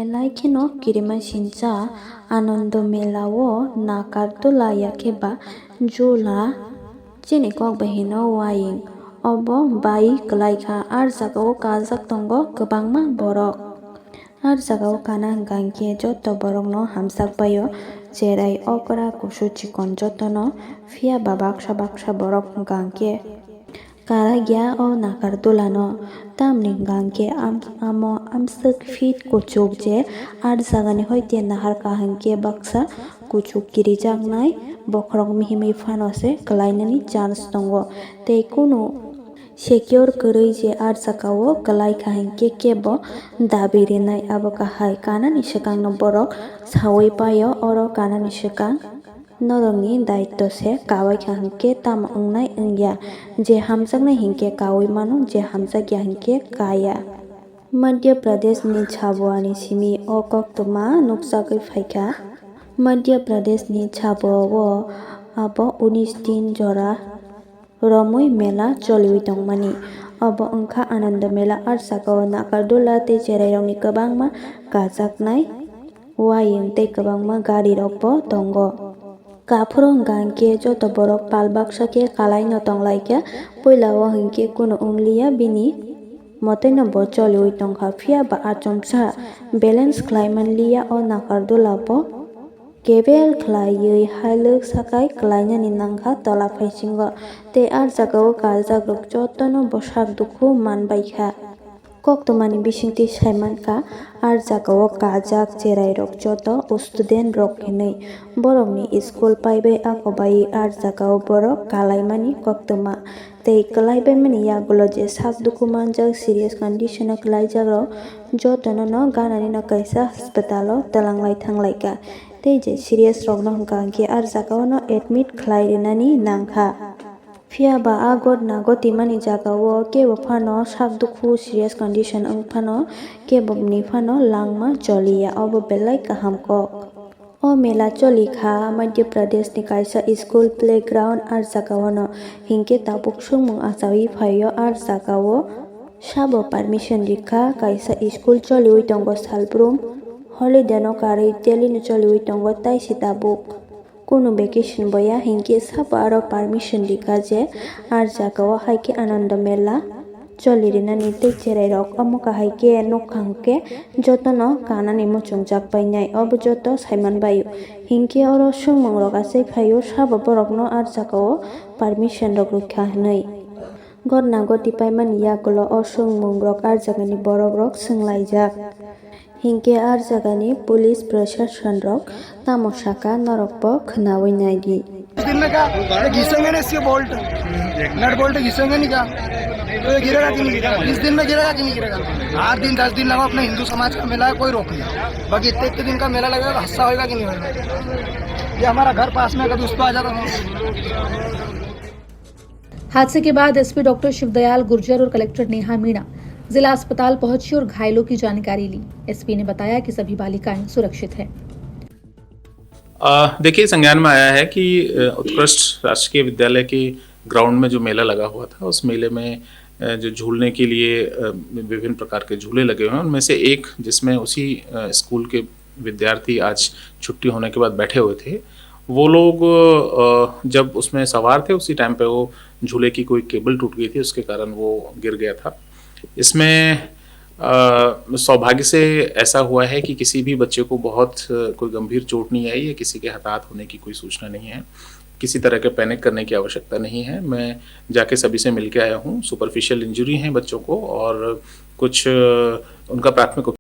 Elaikino Kirimasincha Anando melao nakardula yakeba jula chini kok bahino waing obo bai kwlaikha arjagao kajak tongo kwbangma borok arjagao kana hingkangkhe joto borokno hamjakbaio cherai okra kusu chikon jotono phiaba baksa baksa borok hingkangkhe karagya o nakardula no tamni hingkangkhe amo amsuk fit kuchuk je arjagani hoite nahar kahingkhe baksa kuchuk kirijaknai bokhorok mihimui phano se klainani chance tongo tei kuno secure kwrwi je arjagao kwlaikha hingkhe kebo dabi rinai abo kahai kanani swkang no borok sawui paio oro kanani swkang norokni daitto se kawaikha hingkhe tamo wngnai wngya je hamjaknai hingkhe kawui mano je hamjakya hingkhe kaya Madhya Pradesh ni Chabuani simi o koktwma nukjagui phaikha Madhya Pradesh ni Chabuao abo 19 din jora romui mela choliui tongmani abo wngkha Anando mela arjagao nakardula tei cherai rokni kwbangma kajaknai waiyung tei kwbangma gari rok bo tongo kaphuru hingkangkhe joto borok pal baksa khe kalai no tonglaikha puilao hingkhe kuno wnglia bini motoi no bo choliui tongkha phiaba achomsa balance khlaimanliya o nakardula bo kebel khlaiui hailuk sakai khlainani nangkha tola paisingo tei arjagao kajak rok jotono bosak dukhu manbai kha koktwmani bisingtwi saimankha arjagao kajak cherai rok joto student rok hinui borokni school paibai akobai arjagao borok kalaimani koktwma tei kwlaibaimani yagulo je sak dukhu manjak serious condition o kwlaijak rok jotono no ganani no kaisa hospital o twlanglai thanglaikha tei je serious rok no hingkangkhe arjagao no admit khlai rinani nangkha phiaba a gotna gotimani jagao kebo phano sak dukhu serious condition wngphano kebo ni phano langma choliya obo belai kaham kok o mela cholikha Madhya Pradesh ni kaisa school playground arjagao no hingkhe tabuk sungmung achawi phaio arjagao sabo permission rikha kaisa school choliui tongo salbrum holiday no karwi teli no choliui tongo taisi tabuk kuno vacation boya hingkhe sabo aro permission rikha je arjagao haikhe Anando mela cholirinani tei cherai rok amo kahaikhe nokhangkhe jotono kanani muchungjak painai obo joto saimanbaio hingkhe oro sungmung rok achai phaio sabo borokno arjagao permission rok rwkha hinui gotna goti paimani yagulo o sungmung rok arjagani borok rok swnglaijak hingkhe arjagani police प्रशासन rok tamo saka norok bo khnaui naidi दिन में क्या घिसेंगे ना इसके bolt nut bolt घिसेंगे नहीं क्या तो ये गिरेगा कि नहीं गिरेगा 20 दिन में गिरेगा कि नहीं गिरेगा 8 दिन 10 दिन लगा अपने हिंदू समाज का मेला है कोई रोक नहीं बाकी इतने दिन का मेला लगेगा तो हादसा होगा कि नहीं होगा ये हमारा घर पास में कभी उस पर आ जाता है हादसे के बाद एसपी डॉक्टर शिवदयाल गुर्जर और कलेक्टर नेहा मीणा जिला अस्पताल पहुंची और घायलों की जानकारी ली। एसपी ने बताया कि सभी बालिकाएं सुरक्षित हैं। देखिए संज्ञान में आया है कि उत्कृष्ट राजकीय विद्यालय के ग्राउंड में जो मेला लगा हुआ था उस मेले में जो झूलने के लिए विभिन्न प्रकार के झूले लगे हुए हैं उनमें से एक जिसमें उसी स्कूल के विद्यार्थी आज छुट्टी होने के बाद बैठे हुए थे वो लोग जब उसमें सवार थे उसी टाइम पे वो झूले की कोई केबल टूट गई थी उसके कारण वो गिर गया था। इसमें सौभाग्य से ऐसा हुआ है कि किसी भी बच्चे को बहुत कोई गंभीर चोट नहीं आई है, किसी के हताहत होने की कोई सूचना नहीं है, किसी तरह के पैनिक करने की आवश्यकता नहीं है। मैं जाके सभी से मिल के आया हूँ। सुपरफिशियल इंजरी हैं बच्चों को और कुछ उनका प्राथमिक